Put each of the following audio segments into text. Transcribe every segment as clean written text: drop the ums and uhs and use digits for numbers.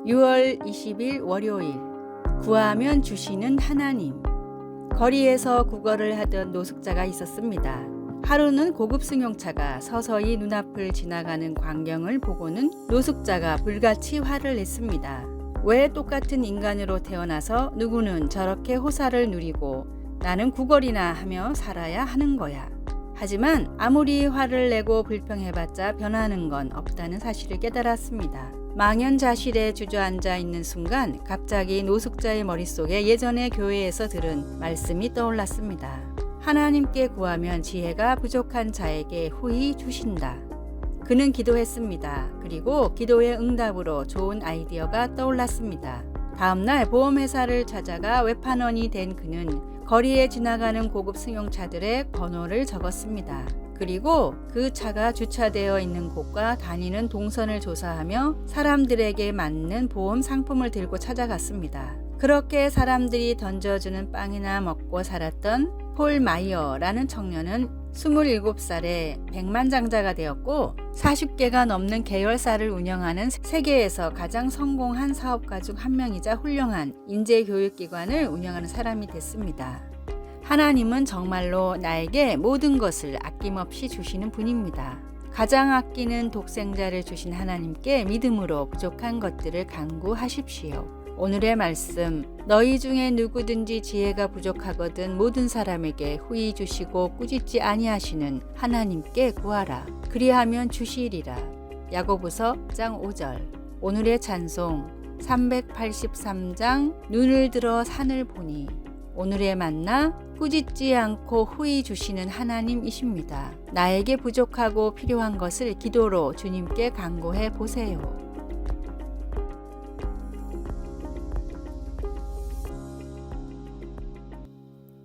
6월 20일 월요일. 구하면 주시는 하나님. 거리에서 구걸을 하던 노숙자가 있었습니다. 하루는 고급 승용차가 서서히 눈앞을 지나가는 광경을 보고는 노숙자가 불같이 화를 냈습니다. 왜 똑같은 인간으로 태어나서 누구는 저렇게 호사를 누리고 나는 구걸이나 하며 살아야 하는 거야. 하지만 아무리 화를 내고 불평해봤자 변하는 건 없다는 사실을 깨달았습니다. 망연자실에 주저앉아 있는 순간 갑자기 노숙자의 머릿속에 예전에 교회에서 들은 말씀이 떠올랐습니다. 하나님께 구하면 지혜가 부족한 자에게 후히 주신다. 그는 기도했습니다. 그리고 기도의 응답으로 좋은 아이디어가 떠올랐습니다. 다음날 보험회사를 찾아가 외판원이 된 그는 거리에 지나가는 고급 승용차들의 번호를 적었습니다. 그리고 그 차가 주차되어 있는 곳과 다니는 동선을 조사하며 사람들에게 맞는 보험 상품을 들고 찾아갔습니다. 그렇게 사람들이 던져주는 빵이나 먹고 살았던 폴 마이어라는 청년은 27살에 백만장자가 되었고 40개가 넘는 계열사를 운영하는 세계에서 가장 성공한 사업가 중 한 명이자 훌륭한 인재교육기관을 운영하는 사람이 됐습니다. 하나님은 정말로 나에게 모든 것을 아낌없이 주시는 분입니다. 가장 아끼는 독생자를 주신 하나님께 믿음으로 부족한 것들을 간구하십시오. 오늘의 말씀, 너희 중에 누구든지 지혜가 부족하거든 모든 사람에게 후히 주시고 꾸짖지 아니하시는 하나님께 구하라. 그리하면 주시리라. 야고보서 1장 5절. 오늘의 찬송 383장 눈을 들어 산을 보니. 오늘의 만나 꾸짖지 않고 후히 주시는 하나님이십니다. 나에게 부족하고 필요한 것을 기도로 주님께 간구해 보세요.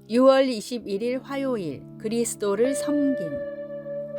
6월 21일 화요일. 그리스도를 섬김.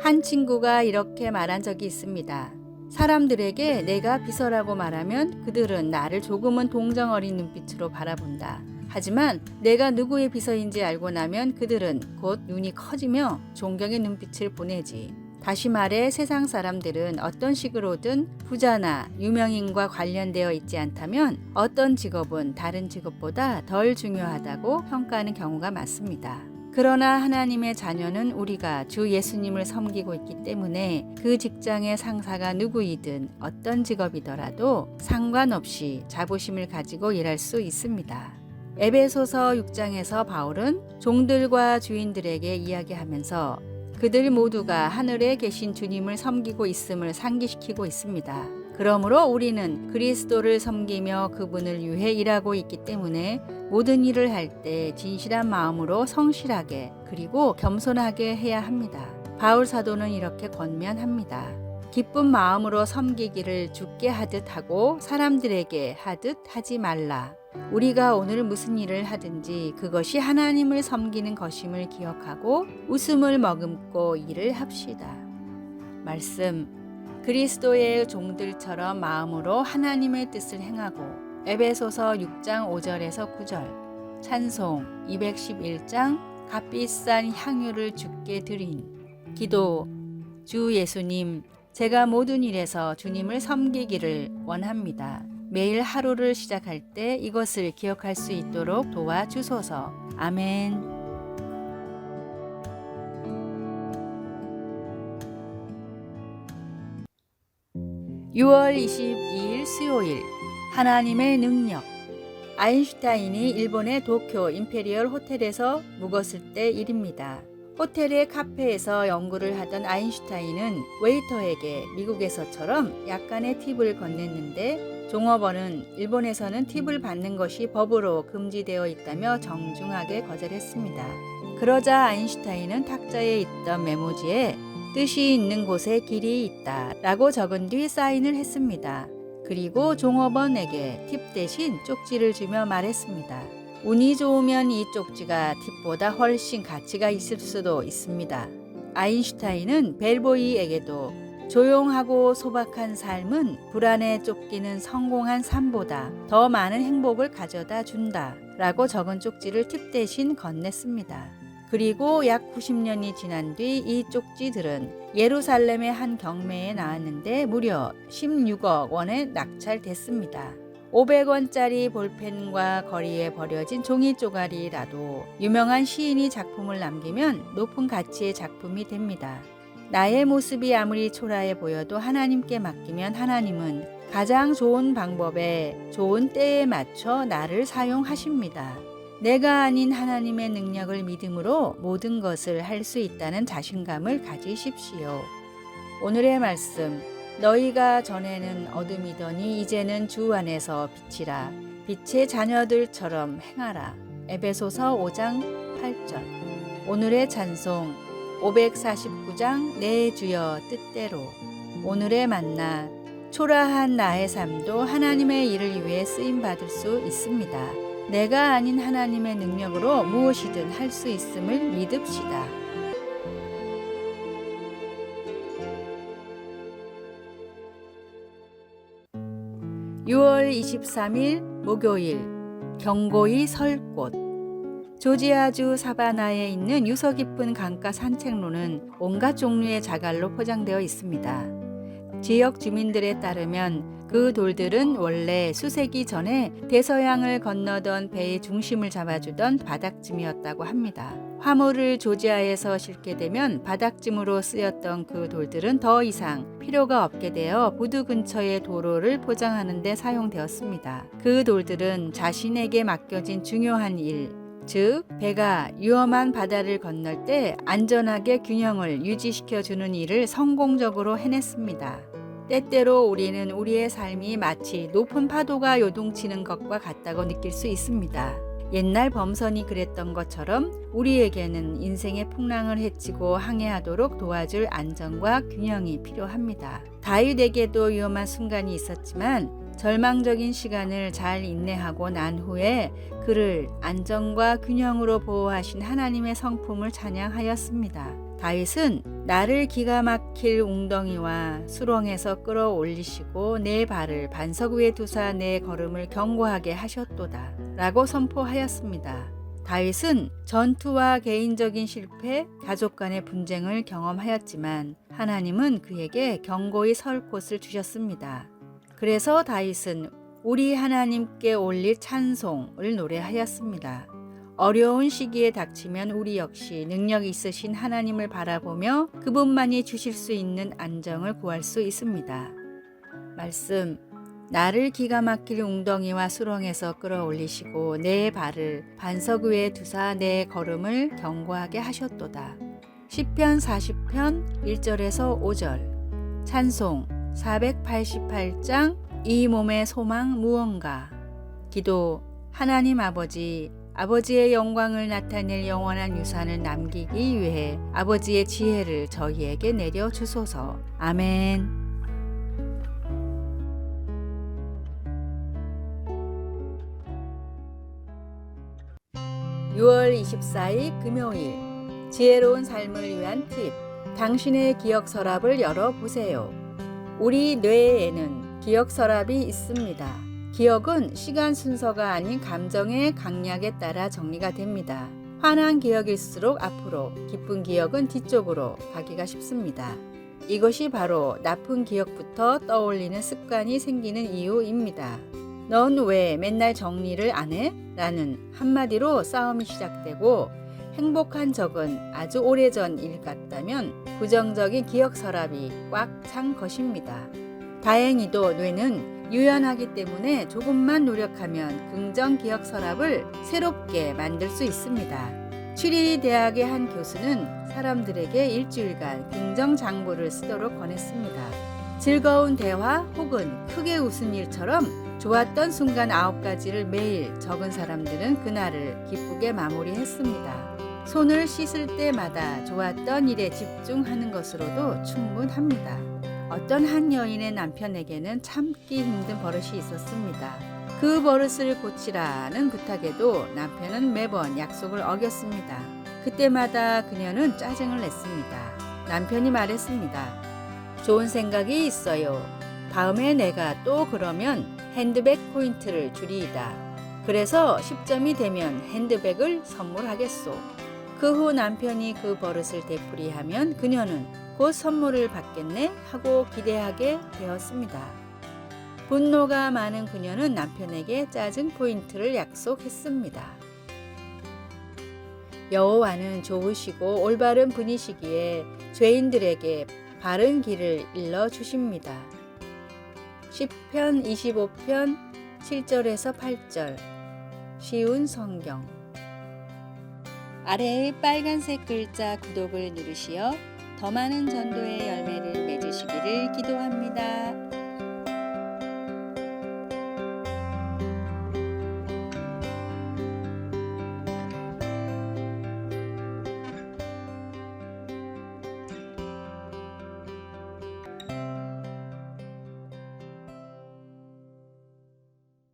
한 친구가 이렇게 말한 적이 있습니다. 사람들에게 내가 비서라고 말하면 그들은 나를 조금은 동정 어린 눈빛으로 바라본다. 하지만 내가 누구의 비서인지 알고 나면 그들은 곧 눈이 커지며 존경의 눈빛을 보내지. 다시 말해 세상 사람들은 어떤 식으로든 부자나 유명인과 관련되어 있지 않다면 어떤 직업은 다른 직업보다 덜 중요하다고 평가하는 경우가 많습니다. 그러나 하나님의 자녀는 우리가 주 예수님을 섬기고 있기 때문에 그 직장의 상사가 누구이든 어떤 직업이더라도 상관없이 자부심을 가지고 일할 수 있습니다. 에베소서 6장에서 바울은 종들과 주인들에게 이야기하면서 그들 모두가 하늘에 계신 주님을 섬기고 있음을 상기시키고 있습니다. 그러므로 우리는 그리스도를 섬기며 그분을 위해 일하고 있기 때문에 모든 일을 할 때 진실한 마음으로 성실하게 그리고 겸손하게 해야 합니다. 바울 사도는 이렇게 권면합니다. 기쁜 마음으로 섬기기를 주께 하듯 하고 사람들에게 하듯 하지 말라. 우리가 오늘 무슨 일을 하든지 그것이 하나님을 섬기는 것임을 기억하고 웃음을 머금고 일을 합시다. 말씀, 그리스도의 종들처럼 마음으로 하나님의 뜻을 행하고. 에베소서 6장 5절에서 9절. 찬송 211장 값비싼 향유를 주께 드린. 기도, 주 예수님, 제가 모든 일에서 주님을 섬기기를 원합니다. 매일 하루를 시작할 때 이것을 기억할 수 있도록 도와주소서. 아멘. 6월 22일 수요일. 하나님의 능력. 아인슈타인이 일본의 도쿄 임페리얼 호텔에서 묵었을 때 일입니다. 호텔의 카페에서 연구를 하던 아인슈타인은 웨이터에게 미국에서처럼 약간의 팁을 건넸는데 종업원은 일본에서는 팁을 받는 것이 법으로 금지되어 있다며 정중하게 거절했습니다. 그러자 아인슈타인은 탁자에 있던 메모지에 뜻이 있는 곳에 길이 있다 라고 적은 뒤 사인을 했습니다. 그리고 종업원에게 팁 대신 쪽지를 주며 말했습니다. 운이 좋으면 이 쪽지가 팁보다 훨씬 가치가 있을 수도 있습니다. 아인슈타인은 벨보이에게도 조용하고 소박한 삶은 불안에 쫓기는 성공한 삶보다 더 많은 행복을 가져다 준다 라고 적은 쪽지를 팁 대신 건넸습니다. 그리고 약 90년이 지난 뒤 이 쪽지들은 예루살렘의 한 경매에 나왔는데 무려 16억 원에 낙찰됐습니다. 500원짜리 볼펜과 거리에 버려진 종이 쪼가리라도 유명한 시인이 작품을 남기면 높은 가치의 작품이 됩니다. 나의 모습이 아무리 초라해 보여도 하나님께 맡기면 하나님은 가장 좋은 방법에 좋은 때에 맞춰 나를 사용하십니다. 내가 아닌 하나님의 능력을 믿음으로 모든 것을 할 수 있다는 자신감을 가지십시오. 오늘의 말씀, 너희가 전에는 어둠이더니 이제는 주 안에서 빛이라. 빛의 자녀들처럼 행하라. 에베소서 5장 8절. 오늘의 찬송 549장 내 주여 뜻대로. 오늘의 만나, 초라한 나의 삶도 하나님의 일을 위해 쓰임받을 수 있습니다. 내가 아닌 하나님의 능력으로 무엇이든 할 수 있음을 믿읍시다. 6월 23일 목요일, 경고히 설 곳. 조지아주 사바나에 있는 유서 깊은 강가 산책로는 온갖 종류의 자갈로 포장되어 있습니다. 지역 주민들에 따르면 그 돌들은 원래 수세기 전에 대서양을 건너던 배의 중심을 잡아주던 바닥짐이었다고 합니다. 화물을 조지아에서 싣게 되면 바닥짐으로 쓰였던 그 돌들은 더 이상 필요가 없게 되어 부두 근처의 도로를 포장하는 데 사용되었습니다. 그 돌들은 자신에게 맡겨진 중요한 일, 즉 배가 위험한 바다를 건널 때 안전하게 균형을 유지시켜주는 일을 성공적으로 해냈습니다. 때때로 우리는 우리의 삶이 마치 높은 파도가 요동치는 것과 같다고 느낄 수 있습니다. 옛날 범선이 그랬던 것처럼 우리에게는 인생의 풍랑을 헤치고 항해하도록 도와줄 안정과 균형이 필요합니다. 다윗에게도 위험한 순간이 있었지만 절망적인 시간을 잘 인내하고 난 후에 그를 안정과 균형으로 보호하신 하나님의 성품을 찬양하였습니다. 다윗은 나를 기가 막힐 웅덩이와 수렁에서 끌어올리시고 내 발을 반석 위에 두사 내 걸음을 견고하게 하셨도다 라고 선포하였습니다. 다윗은 전투와 개인적인 실패, 가족 간의 분쟁을 경험하였지만 하나님은 그에게 견고히 설 곳을 주셨습니다. 그래서 다윗은 우리 하나님께 올릴 찬송을 노래하였습니다. 어려운 시기에 닥치면 우리 역시 능력 있으신 하나님을 바라보며 그분만이 주실 수 있는 안정을 구할 수 있습니다. 말씀, 나를 기가 막힐 웅덩이와 수렁에서 끌어올리시고 내 발을 반석 위에 두사 내 걸음을 견고하게 하셨도다. 시편 40편 1절에서 5절. 찬송 488장 이 몸의 소망 무언가. 기도, 하나님 아버지의 영광을 나타낼 영원한 유산을 남기기 위해 아버지의 지혜를 저희에게 내려 주소서. 아멘. 6월 24일 금요일, 지혜로운 삶을 위한 팁. 당신의 기억 서랍을 열어보세요. 우리 뇌에는 기억 서랍이 있습니다. 기억은 시간 순서가 아닌 감정의 강약에 따라 정리가 됩니다. 화난 기억일수록 앞으로, 기쁜 기억은 뒤쪽으로 가기가 쉽습니다. 이것이 바로 나쁜 기억부터 떠올리는 습관이 생기는 이유입니다. 넌 왜 맨날 정리를 안 해? 라는 한마디로 싸움이 시작되고, 행복한 적은 아주 오래전 일 같다면 부정적인 기억 서랍이 꽉 찬 것입니다. 다행히도 뇌는 유연하기 때문에 조금만 노력하면 긍정 기억 서랍을 새롭게 만들 수 있습니다. 추리리 대학의 한 교수는 사람들에게 일주일간 긍정 장부를 쓰도록 권했습니다. 즐거운 대화 혹은 크게 웃은 일처럼 좋았던 순간 9가지를 매일 적은 사람들은 그날을 기쁘게 마무리했습니다. 손을 씻을 때마다 좋았던 일에 집중하는 것으로도 충분합니다. 어떤 한 여인의 남편에게는 참기 힘든 버릇이 있었습니다. 그 버릇을 고치라는 부탁에도 남편은 매번 약속을 어겼습니다. 그때마다 그녀는 짜증을 냈습니다. 남편이 말했습니다. 좋은 생각이 있어요. 다음에 내가 또 그러면 핸드백 포인트를 줄이다. 그래서 10점이 되면 핸드백을 선물하겠소. 그 후 남편이 그 버릇을 되풀이하면 그녀는 곧 선물을 받겠네 하고 기대하게 되었습니다. 분노가 많은 그녀는 남편에게 짜증 포인트를 약속했습니다. 여호와는 좋으시고 올바른 분이시기에 죄인들에게 바른 길을 일러 주십니다. 시편 25편 7절에서 8절. 쉬운 성경. 아래의 빨간색 글자 구독을 누르시어 더 많은 전도의 열매를 맺으시기를 기도합니다.